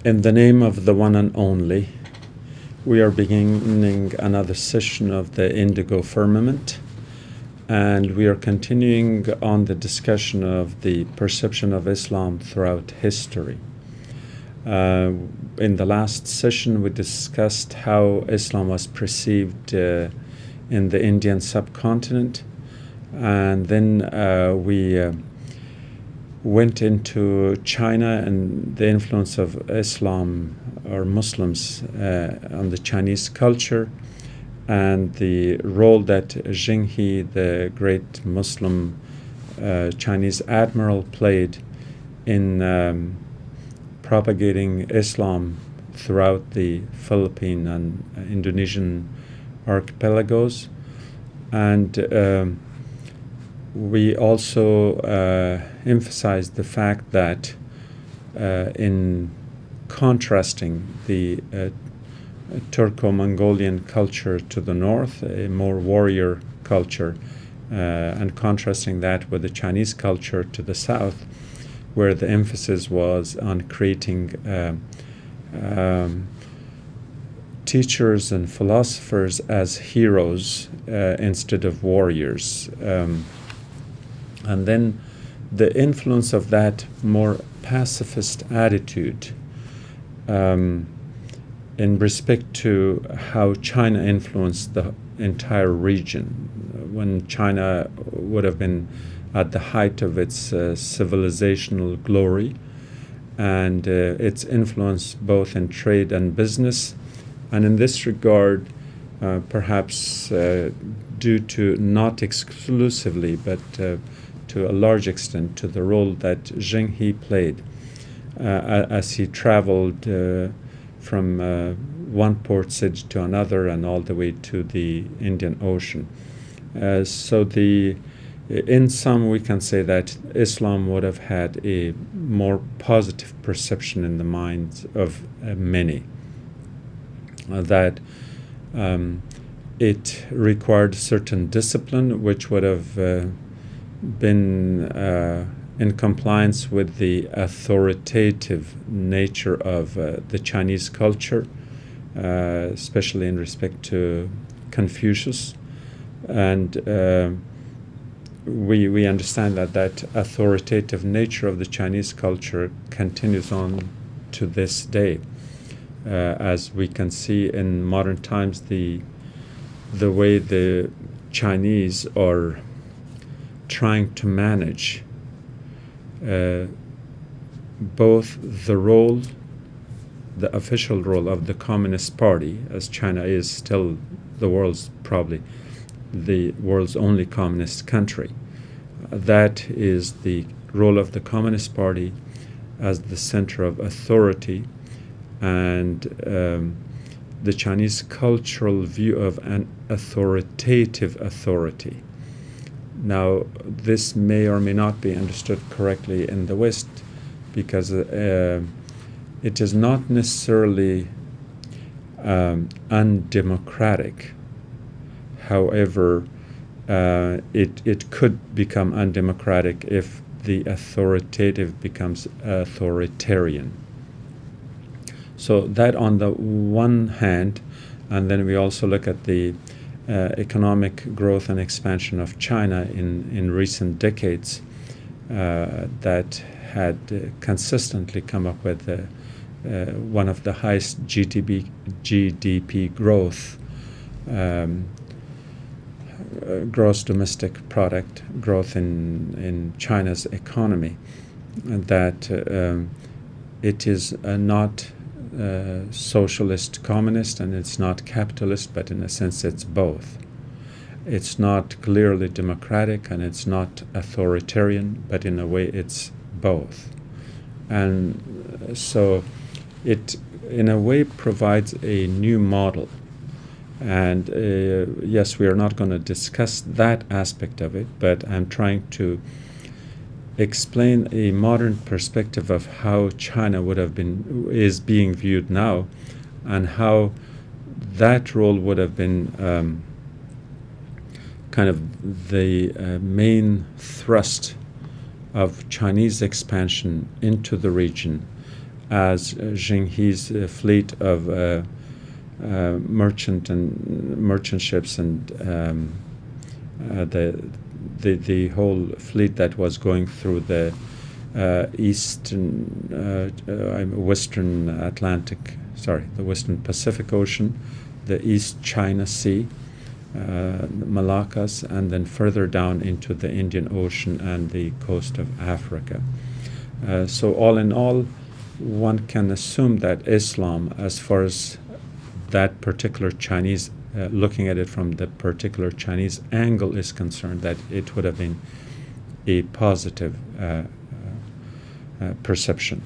In the name of the one and only, we are beginning another session of the Indigo firmament, and we are continuing on the discussion of the perception of Islam throughout history. In the last session, we discussed how Islam was perceived in the Indian subcontinent, and then we went into China and the influence of Islam or Muslims on the Chinese culture, and the role that Zheng He, the great Muslim Chinese admiral, played in propagating Islam throughout the Philippine and Indonesian archipelagos. And we also emphasized the fact that in contrasting the Turco-Mongolian culture to the north, a more warrior culture, and contrasting that with the Chinese culture to the south, where the emphasis was on creating teachers and philosophers as heroes instead of warriors. And then the influence of that more pacifist attitude in respect to how China influenced the entire region, when China would have been at the height of its civilizational glory, and its influence both in trade and business. And in this regard, perhaps due to not exclusively, but to a large extent, to the role that Zheng He played as he traveled from one port city to another and all the way to the Indian Ocean. In sum, we can say that Islam would have had a more positive perception in the minds of many, that it required certain discipline, which would have been in compliance with the authoritative nature of the Chinese culture, especially in respect to Confucius. And we understand that authoritative nature of the Chinese culture continues on to this day. As we can see in modern times, the way the Chinese are trying to manage both the official role of the Communist Party, as China is still probably the world's only communist country. That is the role of the Communist Party as the center of authority, and the Chinese cultural view of an authoritative authority. Now, this may or may not be understood correctly in the West, because it is not necessarily undemocratic. However, it could become undemocratic if the authoritative becomes authoritarian. So that on the one hand, and then we also look at the economic growth and expansion of China in recent decades, that had consistently come up with one of the highest GDP growth, gross domestic product growth in China's economy, and that it is not socialist communist, and it's not capitalist, but in a sense it's both. It's not clearly democratic, and it's not authoritarian, but in a way it's both. And so it in a way provides a new model. And yes, we are not going to discuss that aspect of it, but I'm trying to explain a modern perspective of how China is being viewed now, and how that role would have been kind of the main thrust of Chinese expansion into the region as Zhenghi's fleet of merchant ships and the whole fleet that was going through the the Western Pacific Ocean, the East China Sea, Malaccas, and then further down into the Indian Ocean and the coast of Africa. So all in all, one can assume that Islam, as far as that particular Chinese, looking at it from the particular Chinese angle is concerned, that it would have been a positive perception.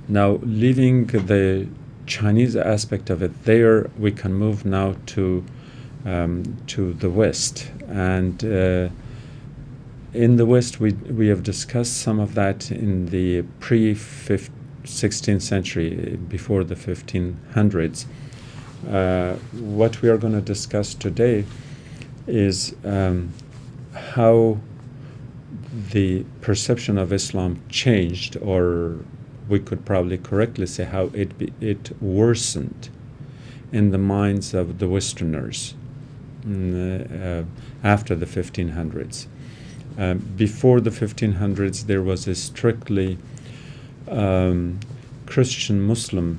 Now, leaving the Chinese aspect of it there, we can move now to the West. And in the West, we have discussed some of that in the pre-16th century, before the 1500s. What we are going to discuss today is how the perception of Islam changed, or we could probably correctly say how it worsened in the minds of the Westerners after the 1500s. Before the 1500s, there was a strictly Christian-Muslim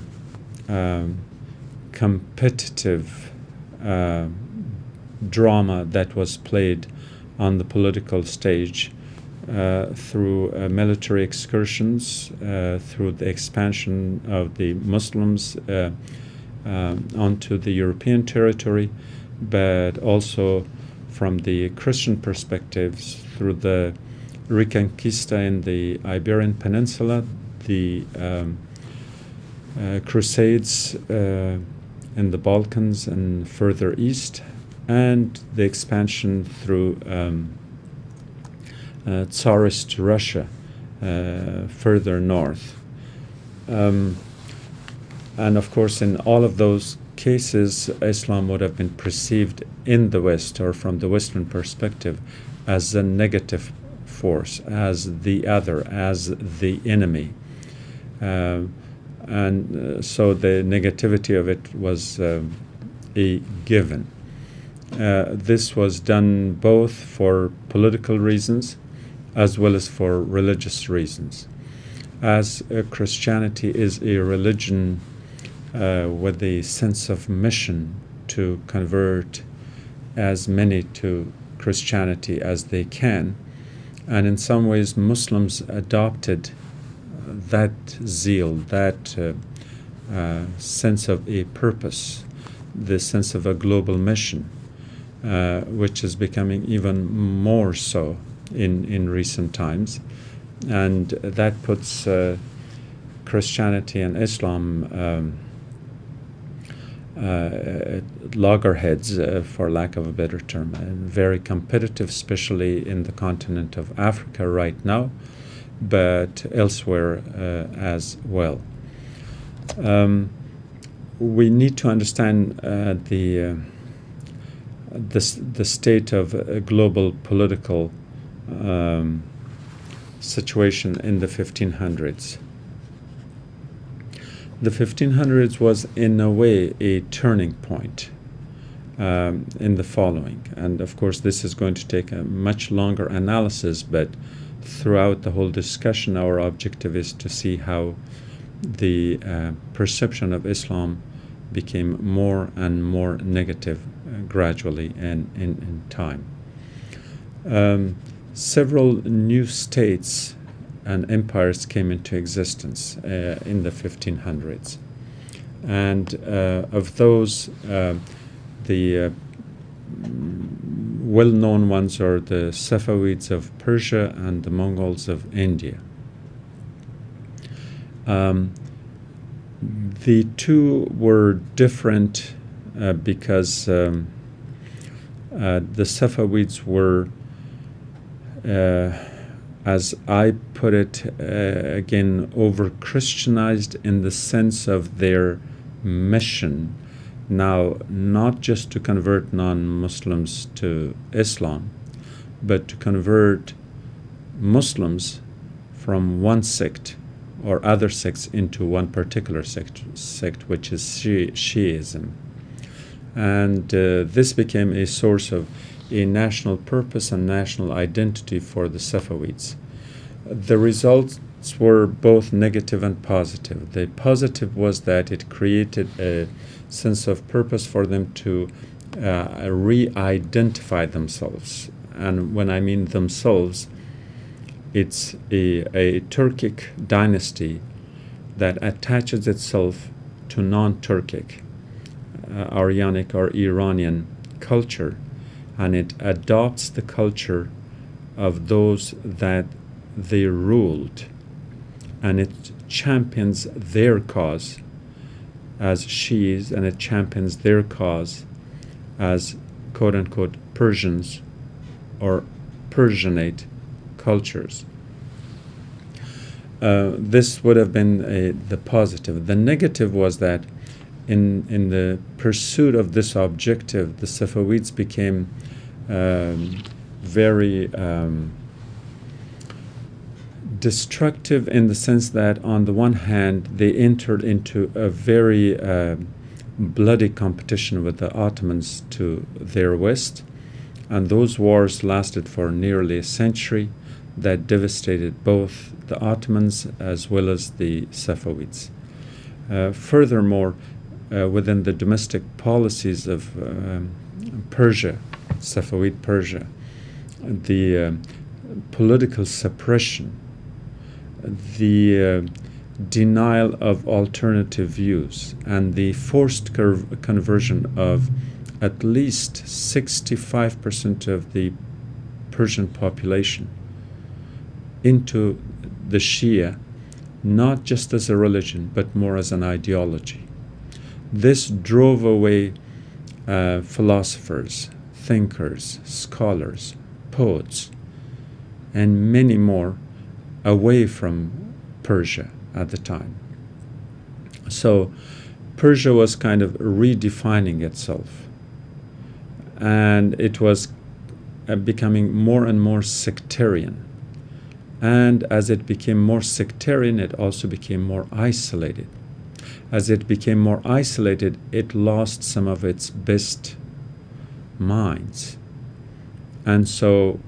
competitive drama that was played on the political stage through military excursions, through the expansion of the Muslims onto the European territory, but also from the Christian perspectives through the Reconquista in the Iberian Peninsula, the Crusades in the Balkans and further east, and the expansion through Tsarist Russia further north. And of course, in all of those cases, Islam would have been perceived in the West, or from the Western perspective, as a negative force, as the other, as the enemy. So the negativity of it was a given. This was done both for political reasons as well as for religious reasons. As Christianity is a religion with a sense of mission to convert as many to Christianity as they can, and in some ways Muslims adopted that zeal, that sense of a purpose, the sense of a global mission, which is becoming even more so in recent times. And that puts Christianity and Islam loggerheads, for lack of a better term, and very competitive, especially in the continent of Africa right now, but elsewhere as well. We need to understand the state of a global political situation in the 1500s. The 1500s was, in a way, a turning point in the following. And of course, this is going to take a much longer analysis, but throughout the whole discussion, our objective is to see how the perception of Islam became more and more negative gradually and in time. Several new states and empires came into existence in the 1500s. And of those, the well-known ones are the Safavids of Persia and the Mongols of India. The two were different because the Safavids were, as I put it, again, over-Christianized in the sense of their mission. Now, not just to convert non-Muslims to Islam, but to convert Muslims from one sect or other sects into one particular sect, which is Shiism. And this became a source of a national purpose and national identity for the Safavids. The results were both negative and positive. The positive was that it created a sense of purpose for them to re-identify themselves. And when I mean themselves, it's a Turkic dynasty that attaches itself to non-Turkic, Aryanic or Iranian culture, and it adopts the culture of those that they ruled, and it champions their cause as Shiis, and it champions their cause as quote-unquote Persians or Persianate cultures. This would have been the positive. The negative was that in the pursuit of this objective, the Safavids became very destructive, in the sense that on the one hand they entered into a very bloody competition with the Ottomans to their west, and those wars lasted for nearly a century that devastated both the Ottomans as well as the Safavids. Furthermore, within the domestic policies of Persia, Safavid Persia, the political suppression, the denial of alternative views, and the forced conversion of at least 65% of the Persian population into the Shia, not just as a religion, but more as an ideology. This drove away philosophers, thinkers, scholars, poets, and many more away from Persia at the time. So Persia was kind of redefining itself, and it was becoming more and more sectarian. And as it became more sectarian, it also became more isolated. As it became more isolated, it lost some of its best minds. And so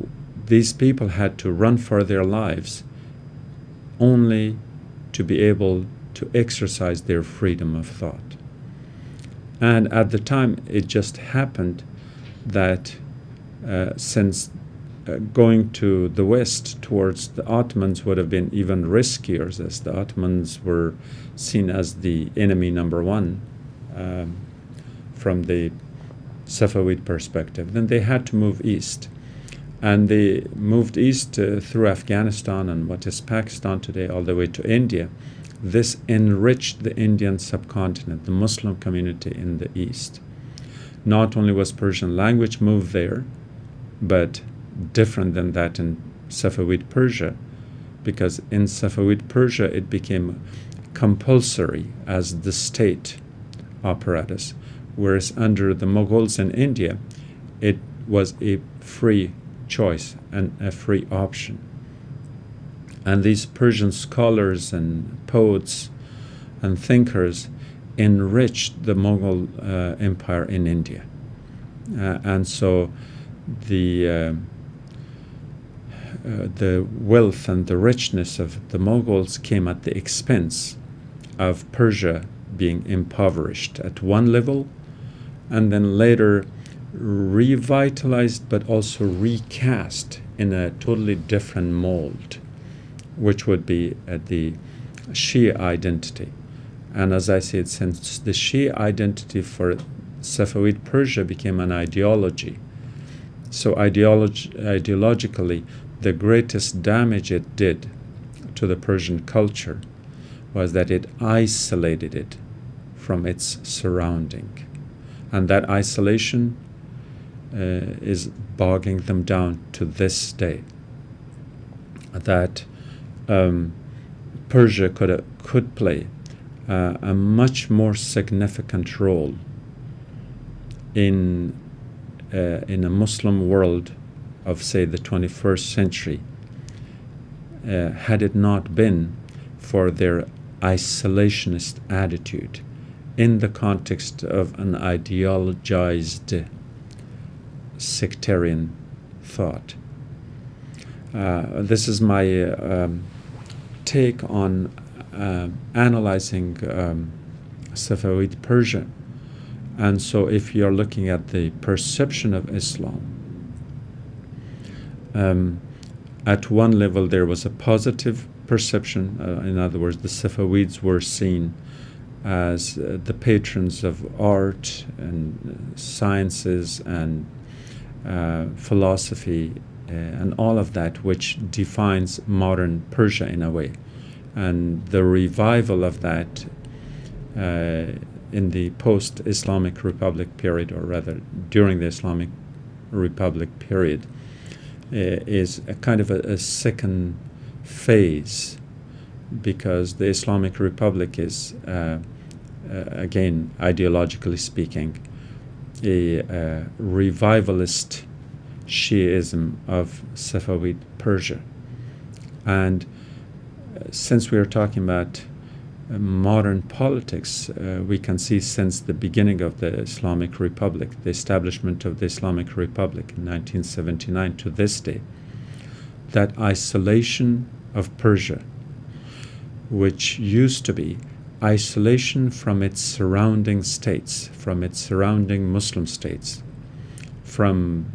these people had to run for their lives only to be able to exercise their freedom of thought. And at the time, it just happened that since going to the west towards the Ottomans would have been even riskier, as the Ottomans were seen as the enemy number one from the Safavid perspective, then they had to move east. And they moved east through Afghanistan and what is Pakistan today, all the way to India. This enriched the Indian subcontinent, the Muslim community in the east. Not only was Persian language moved there, but different than that in Safavid Persia, because in Safavid Persia it became compulsory as the state apparatus, whereas under the Mughals in India it was a free choice and a free option. And these Persian scholars and poets and thinkers enriched the Mughal empire in India. And so the wealth and the richness of the Mughals came at the expense of Persia being impoverished at one level, and then later revitalized but also recast in a totally different mold, which would be the Shia identity. And as I said, since the Shia identity for Safavid Persia became an ideology, so ideologically, the greatest damage it did to the Persian culture was that it isolated it from its surrounding. And that isolation is bogging them down to this day. That Persia could play a much more significant role in a Muslim world of, say, the 21st century, had it not been for their isolationist attitude in the context of an ideologized sectarian thought. This is my take on analyzing Safavid Persia. And so if you're looking at the perception of Islam, at one level there was a positive perception. In other words, the Safavids were seen as the patrons of art and sciences and philosophy and all of that which defines modern Persia in a way. And the revival of that in the post-Islamic Republic period, or rather during the Islamic Republic period, is a kind of a second phase, because the Islamic Republic is, again, ideologically speaking, a revivalist Shi'ism of Safavid Persia. And since we are talking about modern politics, we can see since the beginning of the Islamic Republic, the establishment of the Islamic Republic in 1979 to this day, that isolation of Persia, which used to be isolation from its surrounding states, from its surrounding Muslim states, from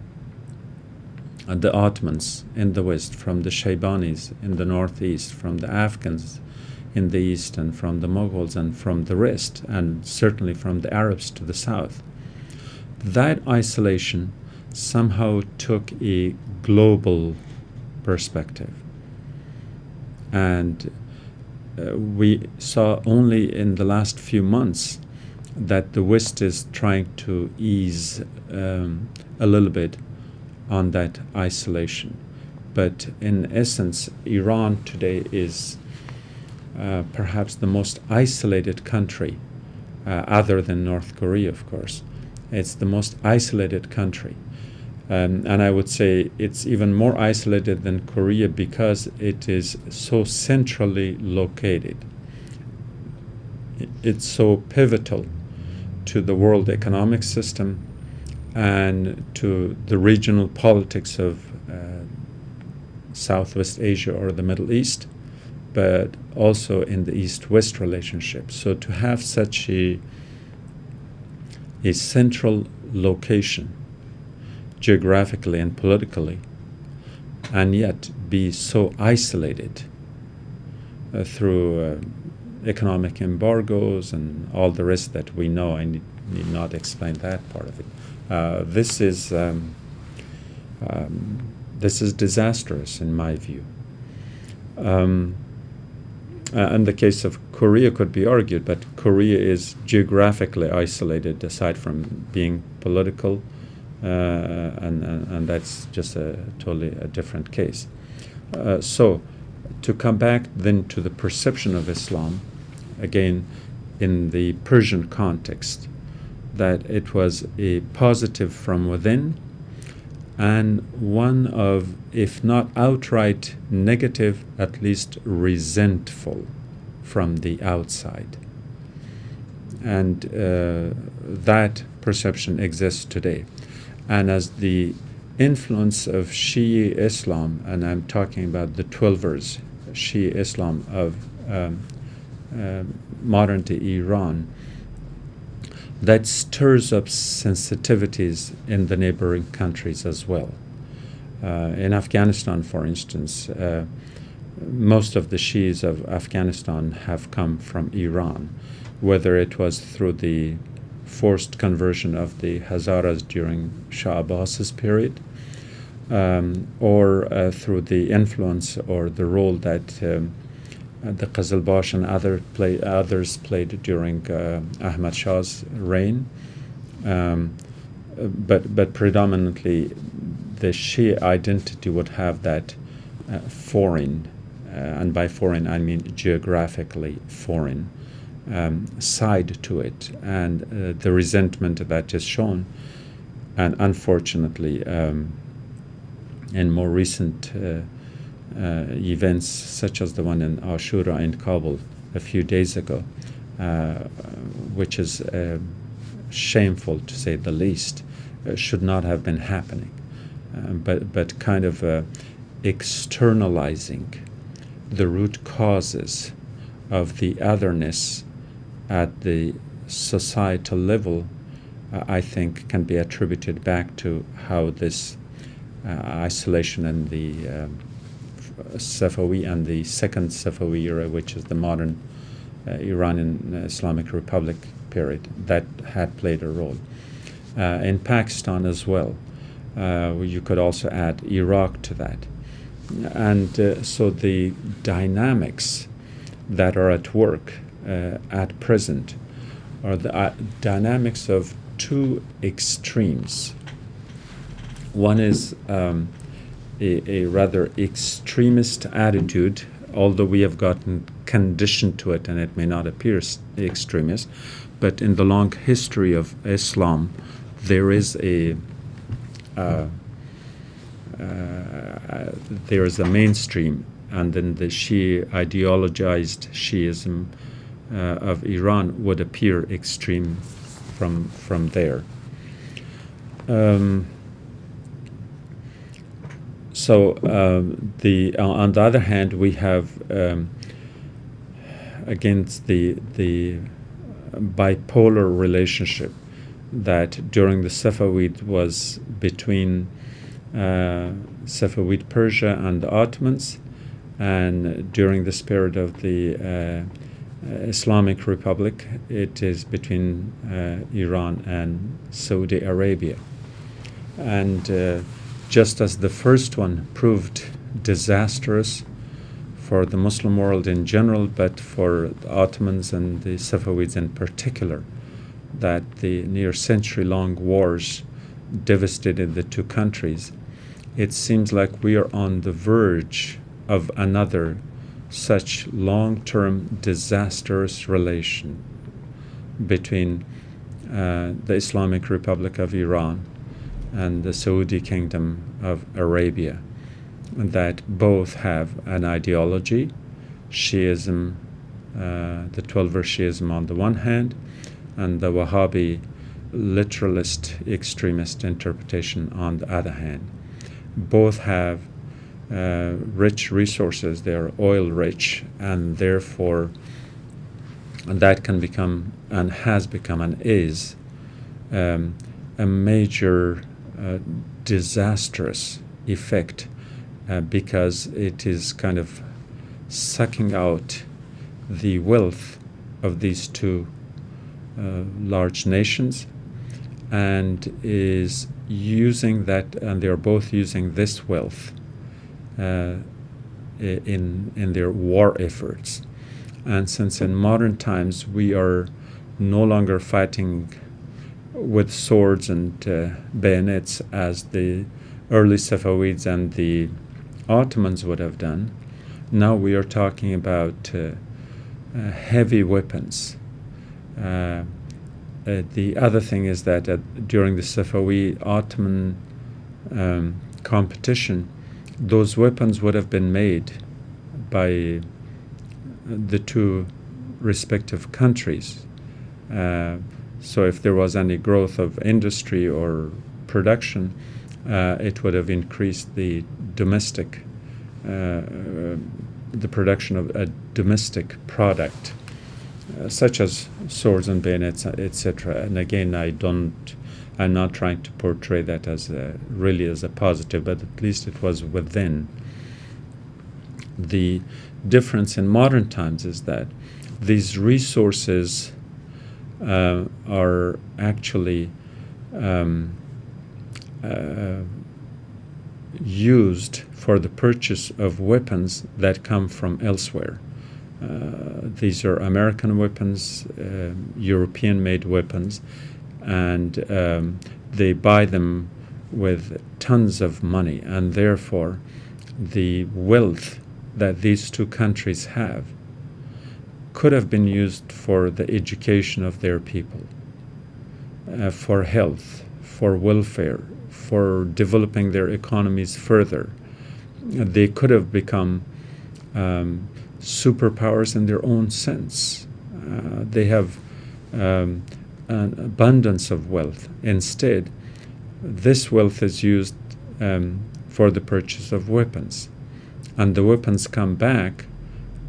the Ottomans in the west, from the Shaybanis in the northeast, from the Afghans in the east, and from the Mughals and from the rest, and certainly from the Arabs to the south. That isolation somehow took a global perspective. And we saw only in the last few months that the West is trying to ease a little bit on that isolation. But in essence, Iran today is perhaps the most isolated country, other than North Korea, of course. It's the most isolated country. And I would say it's even more isolated than Korea because it is so centrally located. It's so pivotal to the world economic system and to the regional politics of Southwest Asia or the Middle East, but also in the East-West relationship. So to have such a central location geographically and politically, and yet be so isolated through economic embargoes and all the rest that we know. I need not explain that part of it. This is disastrous in my view. And the case of Korea could be argued, but Korea is geographically isolated aside from being political, and that's just a totally a different case. So to come back then to the perception of Islam, again in the Persian context, that it was a positive from within and one of, if not outright negative, at least resentful from the outside. And that perception exists today. And as the influence of Shia Islam, and I'm talking about the Twelvers, Shia Islam of modern-day Iran, that stirs up sensitivities in the neighboring countries as well. In Afghanistan, for instance, most of the Shias of Afghanistan have come from Iran, whether it was through the forced conversion of the Hazaras during Shah Abbas's period, or through the influence or the role that the Qazilbash and others played during Ahmad Shah's reign, but predominantly the Shia identity would have that foreign, and by foreign I mean geographically foreign, side to it, and the resentment that is shown. And unfortunately, in more recent events such as the one in Ashura in Kabul a few days ago, which is shameful to say the least, should not have been happening. But kind of externalizing the root causes of the otherness at the societal level, I think can be attributed back to how this isolation in the Safawi and the second Safawi era, which is the modern Iranian Islamic Republic period, that had played a role. In Pakistan as well. You could also add Iraq to that. And so the dynamics that are at work at present are the dynamics of two extremes. One is a rather extremist attitude, although we have gotten conditioned to it and it may not appear extremist, but in the long history of Islam, there is a mainstream, and then the ideologized Shiism of Iran would appear extreme from there. On the other hand, we have against the bipolar relationship that during the Safavid was between Safavid Persia and the Ottomans, and during the period of the Islamic Republic, it is between Iran and Saudi Arabia. And just as the first one proved disastrous for the Muslim world in general, but for the Ottomans and the Safavids in particular, that the near century-long wars devastated the two countries, it seems like we are on the verge of another such long-term disastrous relation between the Islamic Republic of Iran and the Saudi Kingdom of Arabia, that both have an ideology, Shiism, the Twelver Shiism on the one hand, and the Wahhabi literalist extremist interpretation on the other hand. Both have rich resources. They are oil rich, and therefore that can become and has become and is a major disastrous effect because it is kind of sucking out the wealth of these two large nations, and is using that, and they are both using this wealth in their war efforts. And since in modern times we are no longer fighting with swords and bayonets as the early Safavids and the Ottomans would have done, now we are talking about heavy weapons. The other thing is that during the Safawi-Ottoman competition, those weapons would have been made by the two respective countries. So if there was any growth of industry or production, it would have increased the domestic, the production of a domestic product, such as swords and bayonets, etc. And again, I'm not trying to portray that as really as a positive, but at least it was within. The difference in modern times is that these resources are actually used for the purchase of weapons that come from elsewhere. These are American weapons, European-made weapons, and they buy them with tons of money, and therefore the wealth that these two countries have could have been used for the education of their people, for health, for welfare, for developing their economies further. they could have become superpowers in their own sense. They have an abundance of wealth. Instead, this wealth is used for the purchase of weapons. And the weapons come back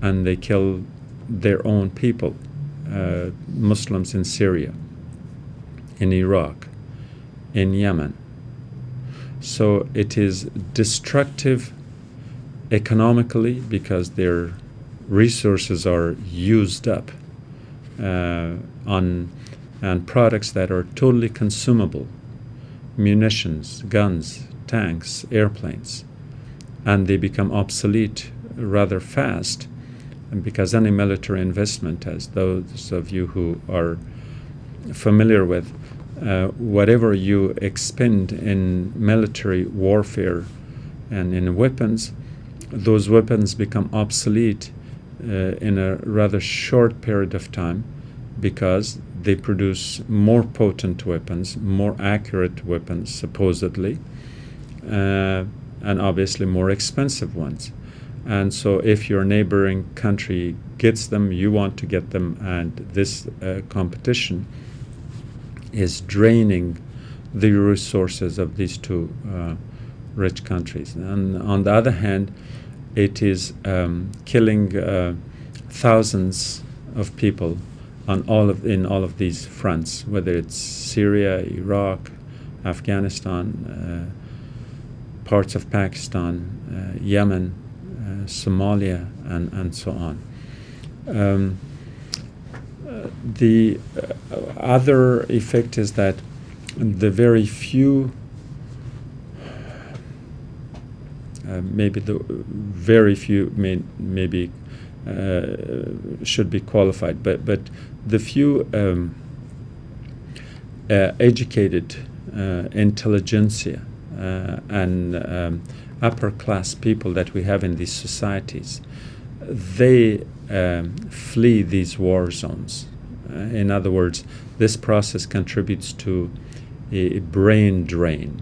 and they kill their own people, Muslims in Syria, in Iraq, in Yemen. So it is destructive economically because their resources are used up on products that are totally consumable, munitions, guns, tanks, airplanes, and they become obsolete rather fast. And because any military investment, as those of you who are familiar with, whatever you expend in military warfare and in weapons, those weapons become obsolete in a rather short period of time because they produce more potent weapons, more accurate weapons, supposedly, and obviously more expensive ones. And so if your neighboring country gets them, you want to get them, and this competition is draining the resources of these two rich countries. And on the other hand, it is killing thousands of people in all of these fronts, whether it's Syria, Iraq, Afghanistan, parts of Pakistan, Yemen, Somalia, and so on. The other effect is that the very few, maybe should be qualified, but the few educated intelligentsia and upper class people that we have in these societies, they flee these war zones. In other words, this process contributes to a brain drain.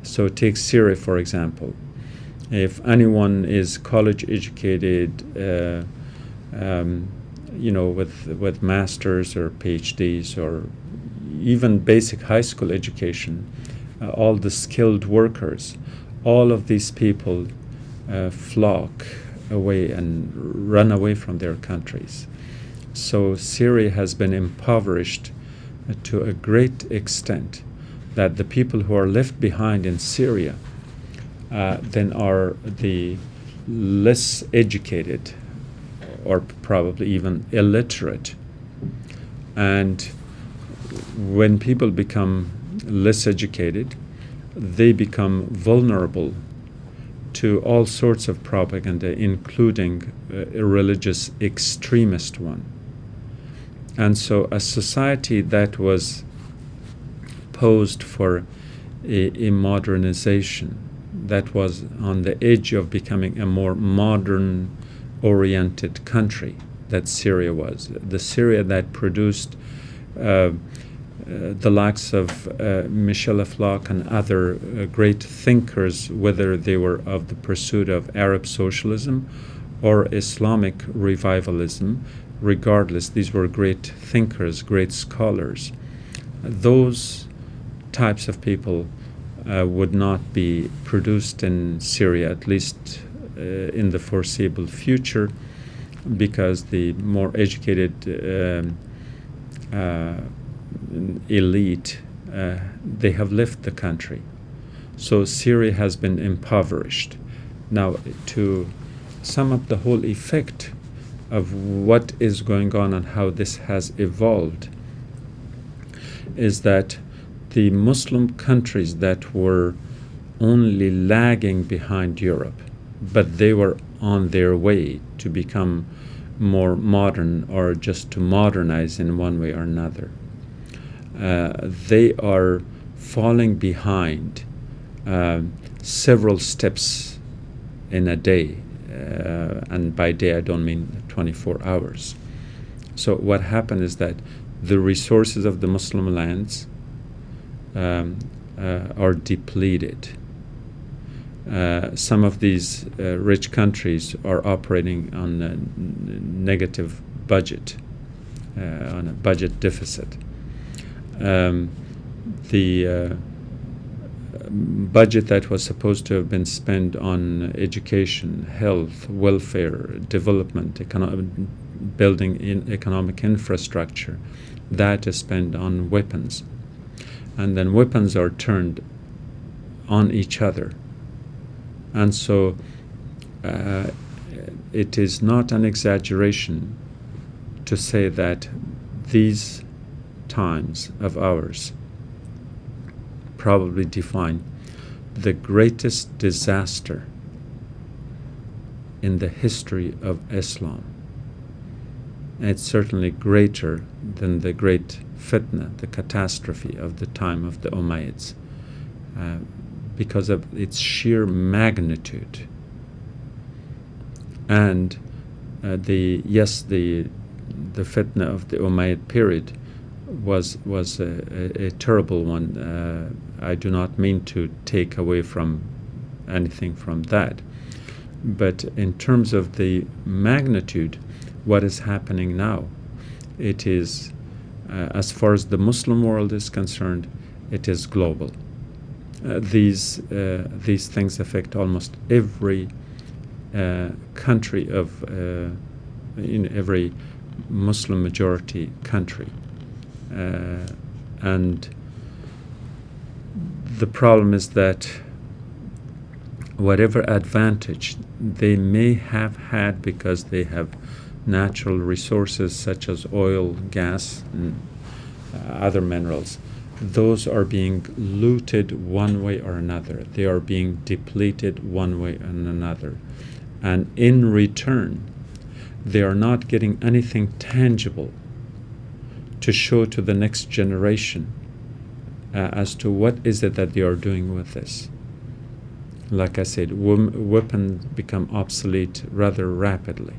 So take Syria, for example. If anyone is college educated, with masters or PhDs or even basic high school education, all the skilled workers, all of these people flock away and run away from their countries. So Syria has been impoverished to a great extent that the people who are left behind in Syria then are the less educated or probably even illiterate. And when people become less educated, they become vulnerable to all sorts of propaganda, including a religious extremist one. And so a society that was posed for a modernization, that was on the edge of becoming a more modern-oriented country, that Syria was. The Syria that produced the likes of Michel Aflaq and other great thinkers, whether they were of the pursuit of Arab socialism or Islamic revivalism, regardless, these were great thinkers, great scholars. Those types of people would not be produced in Syria, at least in the foreseeable future, because the more educated elite, they have left the country. So Syria has been impoverished. Now, to sum up the whole effect of what is going on and how this has evolved, is that the Muslim countries that were only lagging behind Europe, but they were on their way to become more modern or just to modernize in one way or another, they are falling behind several steps in a day. And by day I don't mean 24 hours. So what happened is that the resources of the Muslim lands are depleted. Some of these rich countries are operating on a negative budget, on a budget deficit. The budget that was supposed to have been spent on education, health, welfare, development, building in economic infrastructure, that is spent on weapons. And then weapons are turned on each other. And so it is not an exaggeration to say that these times of ours probably define the greatest disaster in the history of Islam. It's certainly greater than the great fitna, the catastrophe of the time of the Umayyads, because of its sheer magnitude. And the fitna of the Umayyad period was a terrible one. I do not mean to take away from anything from that, but in terms of the magnitude, what is happening now, it is, as far as the Muslim world is concerned, it is global. These things affect almost every country of in every Muslim majority country, and the problem is that whatever advantage they may have had because they have natural resources such as oil, gas, and other minerals, those are being looted one way or another. They are being depleted one way and another. And in return, they are not getting anything tangible to show to the next generation as to what is it that they are doing with this. Like I said, weapons become obsolete rather rapidly.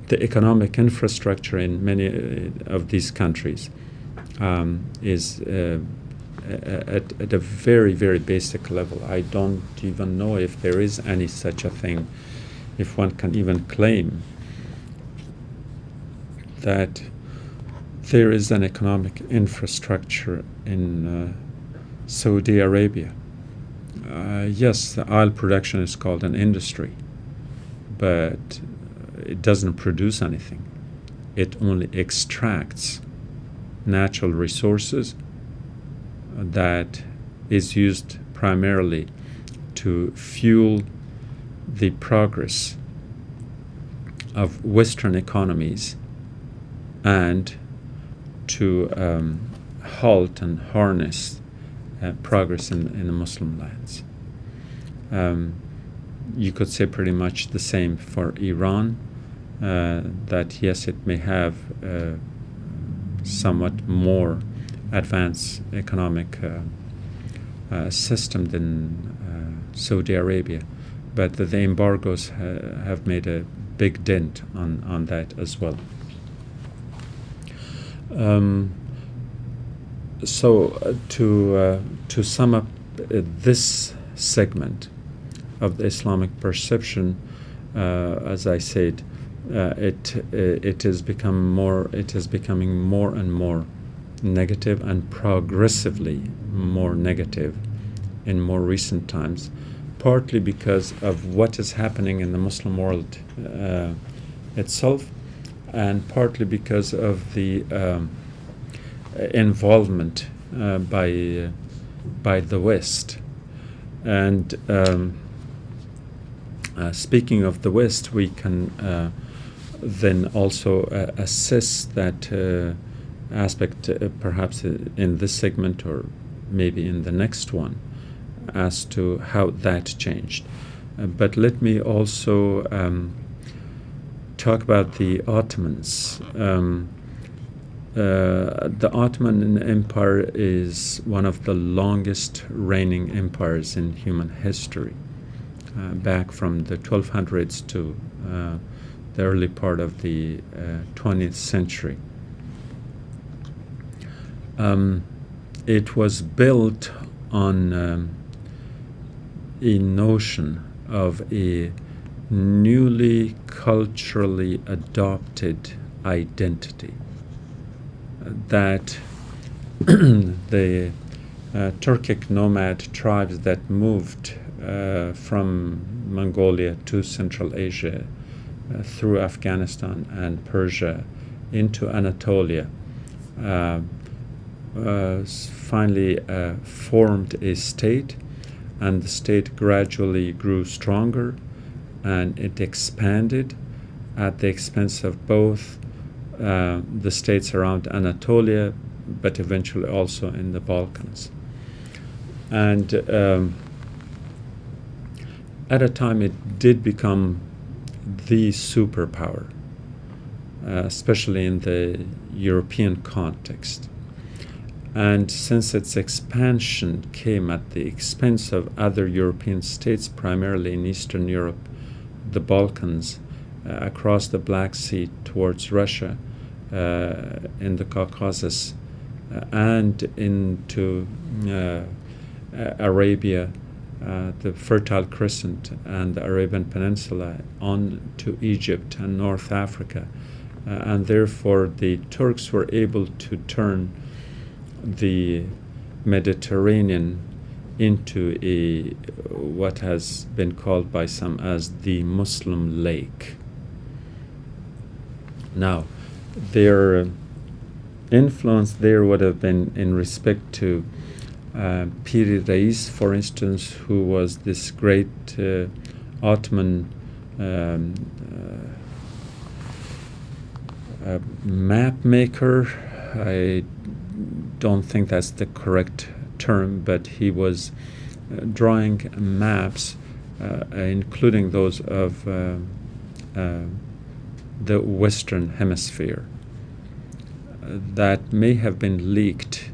The economic infrastructure in many of these countries is at a very, very basic level. I don't even know if there is any such a thing, if one can even claim that there is an economic infrastructure in Saudi Arabia. Yes, the oil production is called an industry, but it doesn't produce anything. It only extracts natural resources that is used primarily to fuel the progress of Western economies and to halt and harness progress in the Muslim lands. You could say pretty much the same for Iran, that yes, it may have somewhat more advanced economic system than Saudi Arabia, but the embargoes have made a big dent on that as well. So to sum up this segment of the Islamic perception, as I said, it is becoming more and more negative and progressively more negative in more recent times, partly because of what is happening in the Muslim world itself, and partly because of the involvement by the West. And speaking of the West, we can then also assess that aspect perhaps in this segment or maybe in the next one as to how that changed. But let me also talk about the Ottomans. The Ottoman Empire is one of the longest reigning empires in human history, back from the 1200s to the early part of the 20th century. It was built on a notion of a newly culturally adopted identity that the Turkic nomad tribes that moved from Mongolia to Central Asia through Afghanistan and Persia into Anatolia finally formed a state, and the state gradually grew stronger and it expanded at the expense of both the states around Anatolia, but eventually also in the Balkans. And at a time it did become the superpower, especially in the European context. And since its expansion came at the expense of other European states, primarily in Eastern Europe, the Balkans, across the Black Sea towards Russia, in the Caucasus, and into Arabia, the Fertile Crescent and the Arabian Peninsula, on to Egypt and North Africa. And therefore the Turks were able to turn the Mediterranean into what has been called by some as the Muslim lake. Now, their influence there would have been in respect to Piri Reis, for instance, who was this great Ottoman map maker. I don't think that's the correct term, but he was drawing maps, including those of the Western Hemisphere, that may have been leaked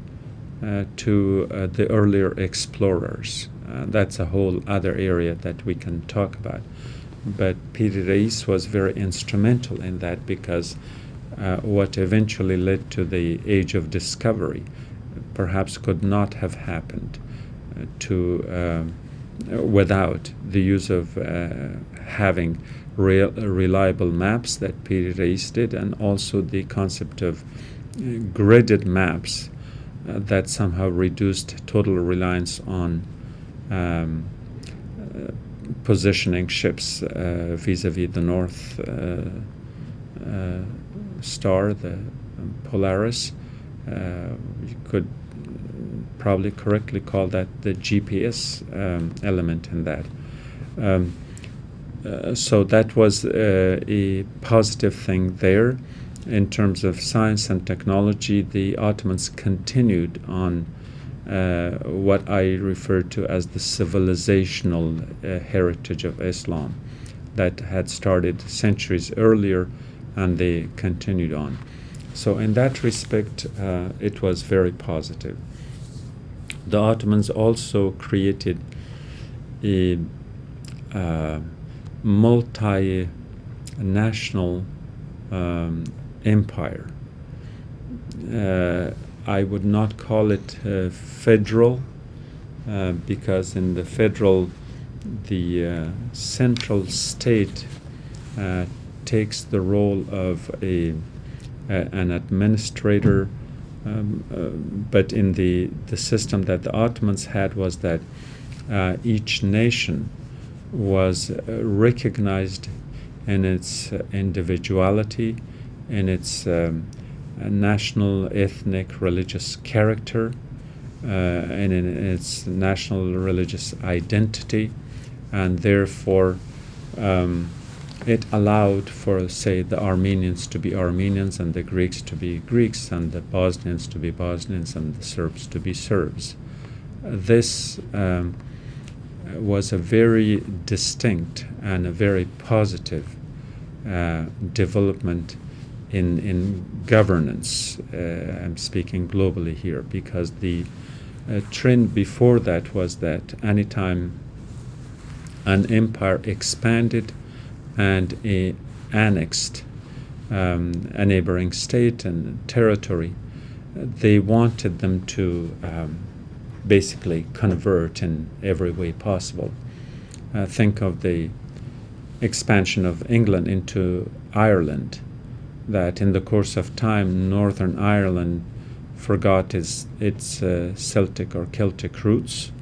to the earlier explorers. That's a whole other area that we can talk about. But Piri Reis was very instrumental in that, because what eventually led to the Age of Discovery perhaps could not have happened without the use of having reliable maps that Piri Reis did, and also the concept of gridded maps that somehow reduced total reliance on positioning ships vis-a-vis the North Star, the Polaris. You could probably correctly call that the GPS element in that. So that was a positive thing there. In terms of science and technology, the Ottomans continued on what I refer to as the civilizational heritage of Islam that had started centuries earlier, and they continued on. So in that respect, it was very positive. The Ottomans also created a multinational empire. I would not call it federal, because in the federal, the central state takes the role of an administrator, but in the system that the Ottomans had was that each nation was recognized in its individuality, in its national, ethnic, religious character, and in its national religious identity, and therefore it allowed for, say, the Armenians to be Armenians, and the Greeks to be Greeks, and the Bosnians to be Bosnians, and the Serbs to be Serbs. This was a very distinct and a very positive development in governance. I'm speaking globally here, because the trend before that was that anytime an empire expanded and annexed a neighboring state and territory, they wanted them to basically convert in every way possible. Think of the expansion of England into Ireland, that in the course of time Northern Ireland forgot its Celtic or Celtic roots,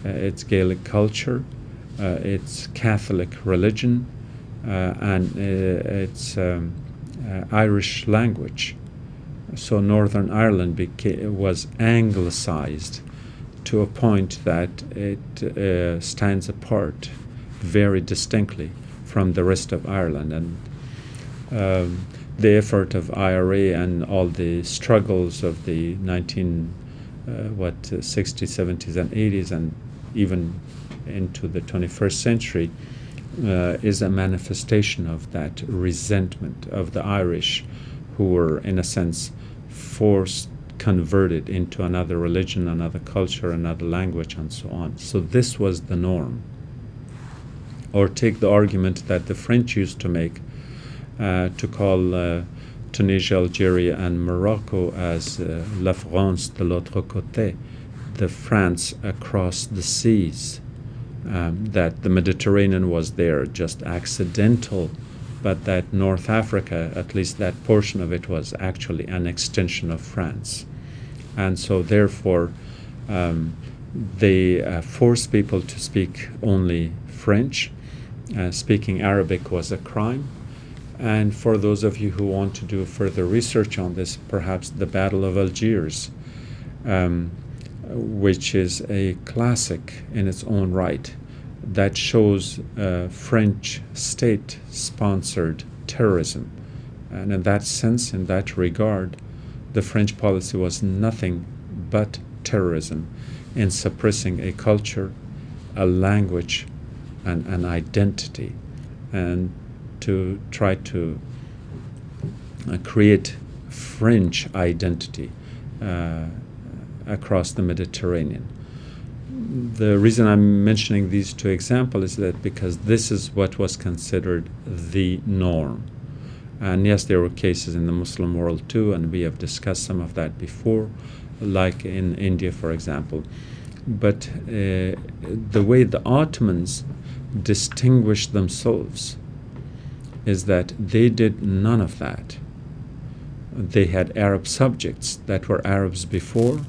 its Gaelic culture, its Catholic religion, and its Irish language. So Northern Ireland was anglicized to a point that it stands apart very distinctly from the rest of Ireland. And the effort of IRA and all the struggles of the 60s, 70s, and 80s, and even into the 21st century, is a manifestation of that resentment of the Irish, who were, in a sense, converted into another religion, another culture, another language, and so on. So this was the norm. Or take the argument that the French used to make, to call Tunisia, Algeria, and Morocco as la France de l'autre côté, the France across the seas, that the Mediterranean was there, just accidental, but that North Africa, at least that portion of it, was actually an extension of France. And so therefore they forced people to speak only French. Speaking Arabic was a crime. And for those of you who want to do further research on this, perhaps the Battle of Algiers, which is a classic in its own right, that shows French state-sponsored terrorism. And in that sense, in that regard, the French policy was nothing but terrorism in suppressing a culture, a language, and an identity, and to try to create French identity across the Mediterranean. The reason I'm mentioning these two examples is that because this is what was considered the norm. And yes, there were cases in the Muslim world too, and we have discussed some of that before, like in India, for example. But the way the Ottomans distinguished themselves is that they did none of that. They had Arab subjects that were Arabs before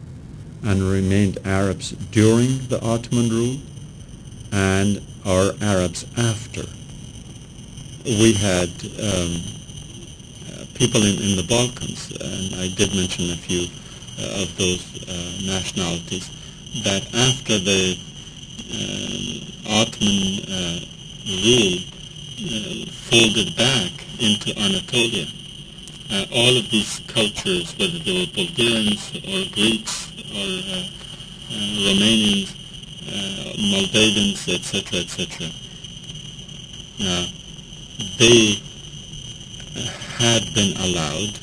and remained Arabs during the Ottoman rule, and are Arabs after. We had people in the Balkans, and I did mention a few of those nationalities, that after the Ottoman rule folded back into Anatolia, all of these cultures, whether they were Bulgarians or Greeks or Romanians, Moldavans, etc., etc., they had been allowed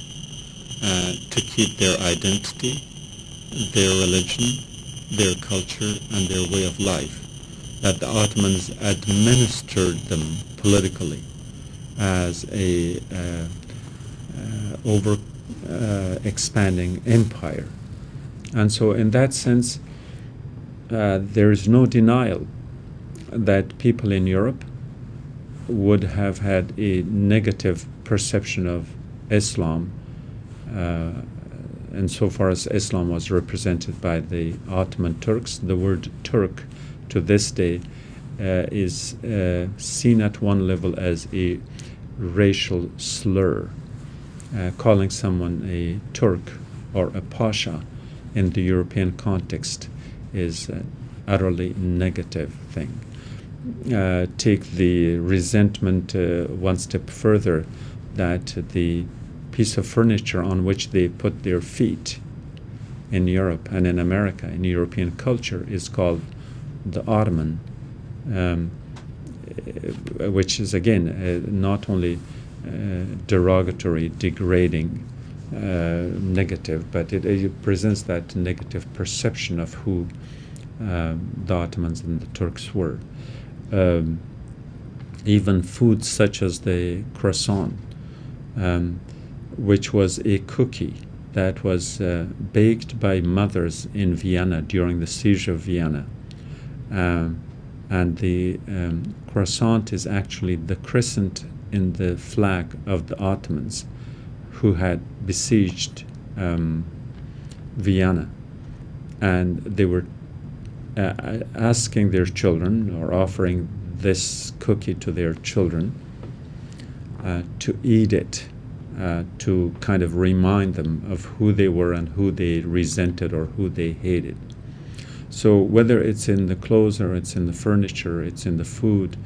to keep their identity, their religion, their culture, and their way of life, that the Ottomans administered them politically as a expanding empire. And so in that sense, there is no denial that people in Europe would have had a negative perception of Islam, insofar as Islam was represented by the Ottoman Turks. The word Turk to this day is seen at one level as a racial slur. Calling someone a Turk or a Pasha in the European context is an utterly negative thing. Take the resentment one step further, that the piece of furniture on which they put their feet in Europe and in America, in European culture, is called the Ottoman, which is again not only derogatory, degrading, negative, but it presents that negative perception of who the Ottomans and the Turks were. Even foods such as the croissant, which was a cookie that was baked by mothers in Vienna during the siege of Vienna, And the croissant is actually the crescent in the flag of the Ottomans, who had besieged Vienna, and they were asking their children, or offering this cookie to their children, to eat it, to kind of remind them of who they were and who they resented or who they hated. So whether it's in the clothes, or it's in the furniture, it's in the food,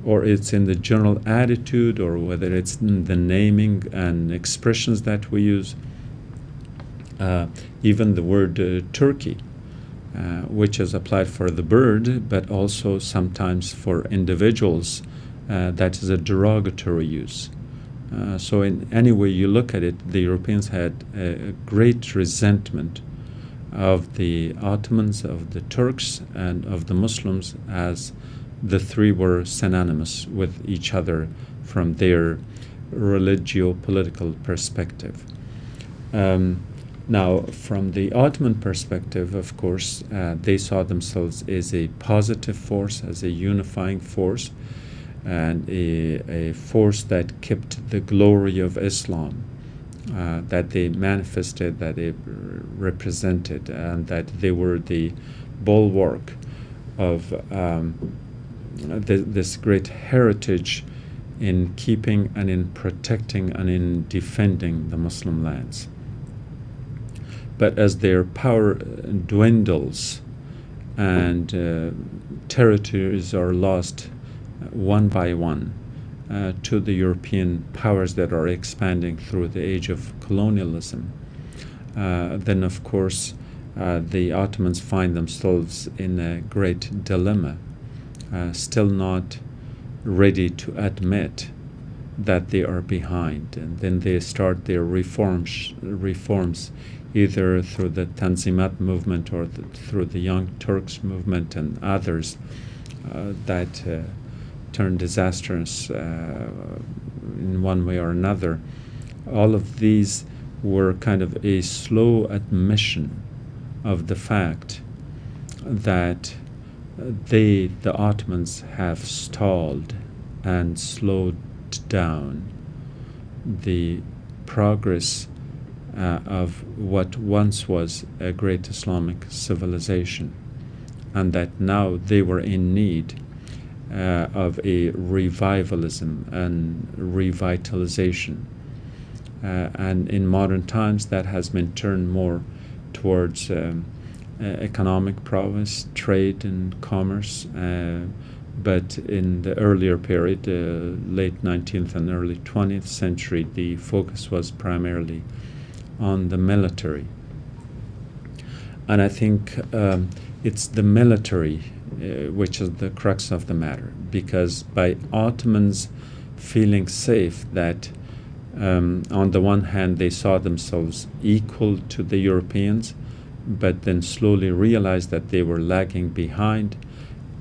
or it's in the general attitude, or whether it's in the naming and expressions that we use, even the word turkey, which is applied for the bird, but also sometimes for individuals, that is a derogatory use. So in any way you look at it, the Europeans had a great resentment of the Ottomans, of the Turks, and of the Muslims, as the three were synonymous with each other from their religio-political perspective. Now, from the Ottoman perspective, of course, they saw themselves as a positive force, as a unifying force, and a force that kept the glory of Islam, that they manifested, that they represented, and that they were the bulwark of this great heritage in keeping and in protecting and in defending the Muslim lands. But as their power dwindles and territories are lost one by one to the European powers that are expanding through the age of colonialism, then of course the Ottomans find themselves in a great dilemma, still not ready to admit that they are behind, and then they start their reforms either through the Tanzimat movement or through the Young Turks movement and others that turned disastrous in one way or another. All of these were kind of a slow admission of the fact that the Ottomans have stalled and slowed down the progress of what once was a great Islamic civilization, and that now they were in need of a revivalism and revitalization. And in modern times, that has been turned more towards economic prowess, trade and commerce. But in the earlier period, late 19th and early 20th century, the focus was primarily on the military. And I think it's the military which is the crux of the matter, because by Ottomans feeling safe that on the one hand they saw themselves equal to the Europeans, but then slowly realized that they were lagging behind,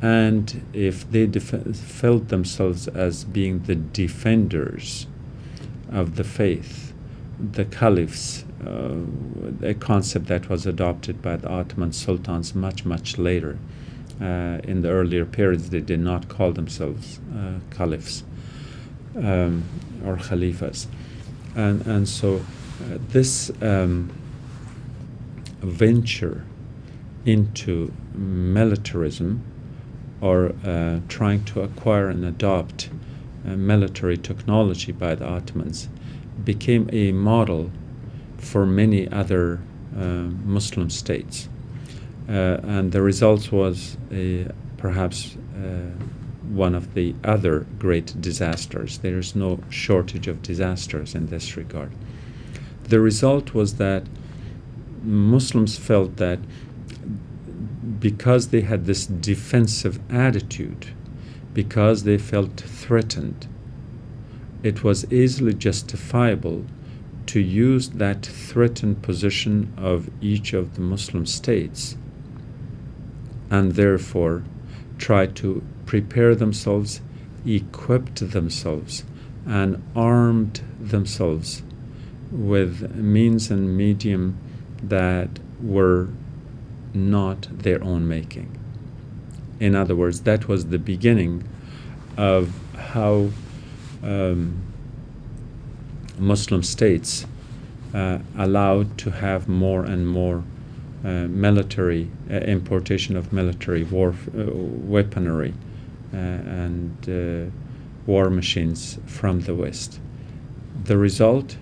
and if they felt themselves as being the defenders of the faith, the caliphs, a concept that was adopted by the Ottoman sultans much later. In the earlier periods, they did not call themselves caliphs or khalifas. And so this venture into militarism, or trying to acquire and adopt military technology by the Ottomans, became a model for many other Muslim states. And the result was perhaps one of the other great disasters. There is no shortage of disasters in this regard. The result was that Muslims felt that because they had this defensive attitude, because they felt threatened, it was easily justifiable to use that threatened position of each of the Muslim states, and therefore try to prepare themselves, equipped themselves, and armed themselves with means and medium that were not their own making. In other words, that was the beginning of how Muslim states allowed to have more and more military importation of military weaponry and war machines from the West. The result,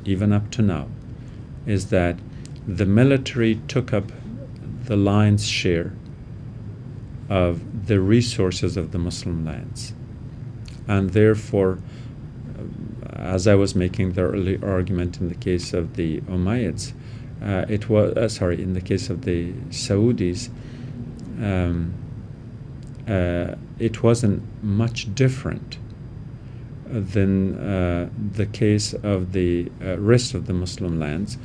even up to now, is that the military took up the lion's share of the resources of the Muslim lands. And therefore, as I was making the early argument in the case of the Umayyads, in the case of the Saudis, it wasn't much different than the case of the rest of the Muslim lands,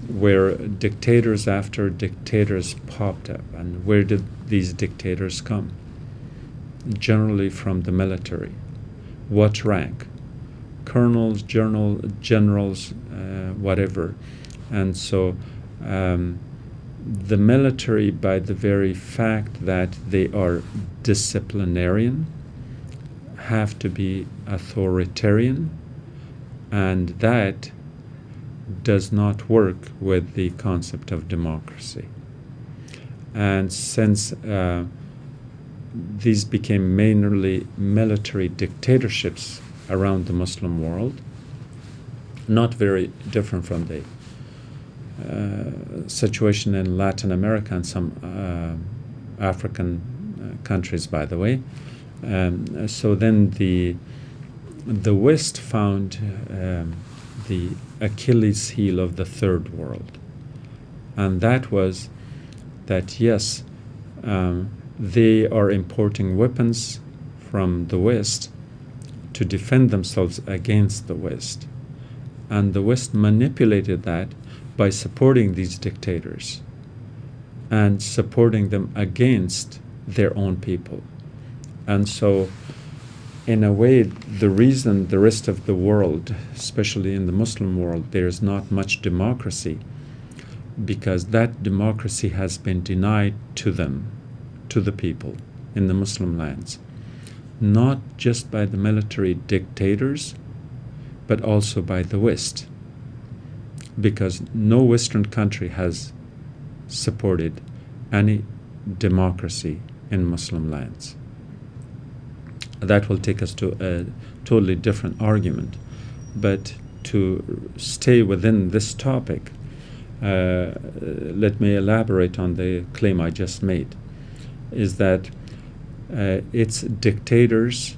where dictators after dictators popped up. And where did these dictators come? Generally from the military. What rank? Colonels, generals, whatever. And so the military, by the very fact that they are disciplinarian, have to be authoritarian, and that does not work with the concept of democracy. And since these became mainly military dictatorships around the Muslim world, not very different from the situation in Latin America and some African countries, by the way. So then the West found the Achilles heel of the third world, and that was that yes, they are importing weapons from the West to defend themselves against the West, and the West manipulated that by supporting these dictators and supporting them against their own people. And so in a way, the reason the rest of the world, especially in the Muslim world, there's not much democracy, because that democracy has been denied to them, to the people in the Muslim lands, not just by the military dictators, but also by the West, because no Western country has supported any democracy in Muslim lands. That will take us to a totally different argument. But to stay within this topic, let me elaborate on the claim I just made, is that it's dictators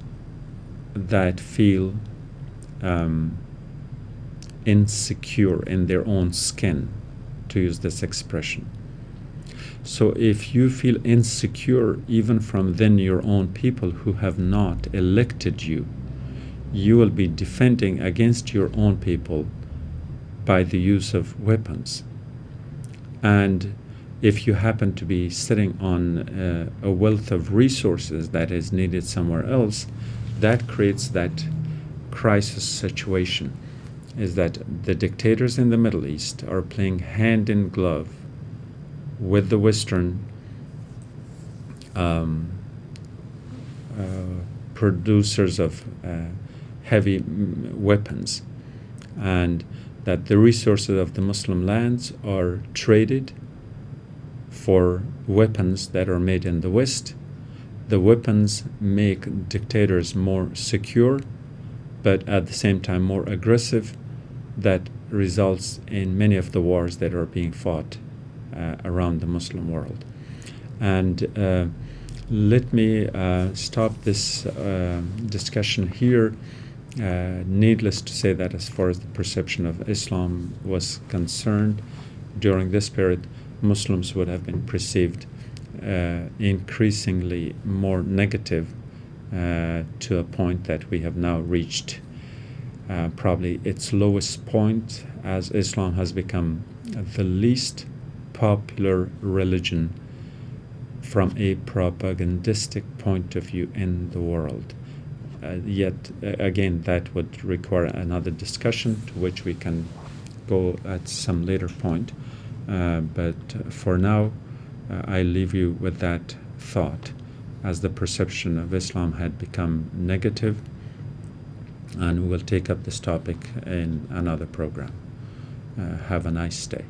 that feel insecure in their own skin, to use this expression. So if you feel insecure even from within your own people who have not elected you, you will be defending against your own people by the use of weapons. And if you happen to be sitting on a wealth of resources that is needed somewhere else, that creates that crisis situation, is that the dictators in the Middle East are playing hand in glove with the Western producers of heavy weapons, and that the resources of the Muslim lands are traded for weapons that are made in the West. The weapons make dictators more secure, but at the same time more aggressive. That results in many of the wars that are being fought around the Muslim world. And let me stop this discussion here. Needless to say that as far as the perception of Islam was concerned, during this period, Muslims would have been perceived increasingly more negative to a point that we have now reached probably its lowest point, as Islam has become the least popular religion from a propagandistic point of view in the world. Yet again, that would require another discussion to which we can go at some later point. But for now, I leave you with that thought as the perception of Islam had become negative, and we will take up this topic in another program. Have a nice day.